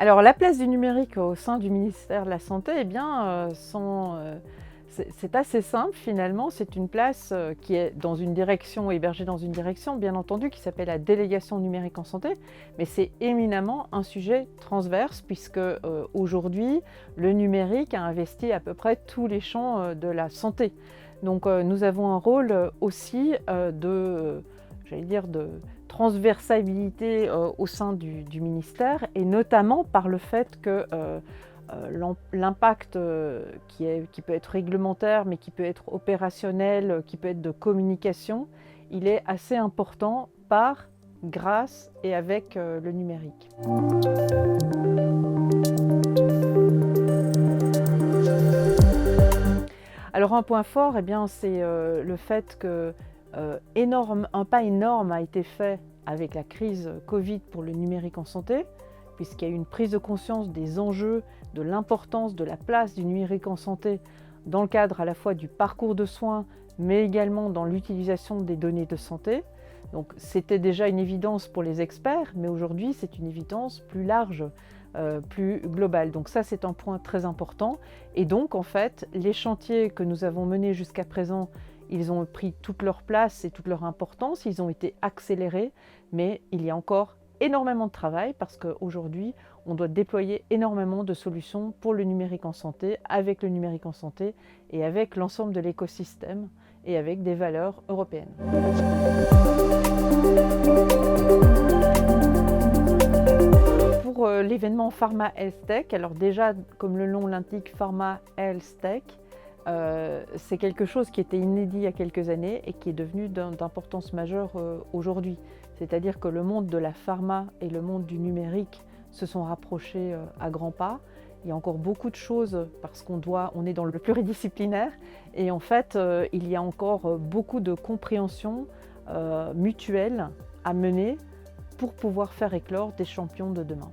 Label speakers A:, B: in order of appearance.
A: Alors la place du numérique au sein du ministère de la Santé, eh bien, c'est assez simple finalement. C'est une place qui est dans une direction, hébergée dans une direction, bien entendu, qui s'appelle la délégation numérique en santé. Mais c'est éminemment un sujet transverse puisque aujourd'hui, le numérique a investi à peu près tous les champs de la santé. Donc nous avons un rôle aussi j'allais dire, de transversalité au sein du ministère, et notamment par le fait que l'impact qui peut être réglementaire, mais qui peut être opérationnel, qui peut être de communication, il est assez important grâce et avec le numérique. Alors un point fort, eh bien, c'est le fait que un pas énorme a été fait avec la crise Covid pour le numérique en santé, puisqu'il y a eu une prise de conscience des enjeux, de l'importance de la place du numérique en santé dans le cadre à la fois du parcours de soins, mais également dans l'utilisation des données de santé. Donc c'était déjà une évidence pour les experts, mais aujourd'hui c'est une évidence plus large, plus globale. Donc ça c'est un point très important. Et donc en fait, les chantiers que nous avons menés jusqu'à présent, ils ont pris toute leur place et toute leur importance, ils ont été accélérés, mais il y a encore énormément de travail parce qu'aujourd'hui, on doit déployer énormément de solutions pour le numérique en santé, avec le numérique en santé et avec l'ensemble de l'écosystème et avec des valeurs européennes. Pour l'événement Pharma Health Tech, alors déjà, comme le nom l'indique, Pharma Health Tech, c'est quelque chose qui était inédit il y a quelques années et qui est devenu d'importance majeure aujourd'hui. C'est-à-dire que le monde de la pharma et le monde du numérique se sont rapprochés à grands pas. Il y a encore beaucoup de choses parce on est dans le pluridisciplinaire et en fait, il y a encore beaucoup de compréhension mutuelle à mener pour pouvoir faire éclore des champions de demain.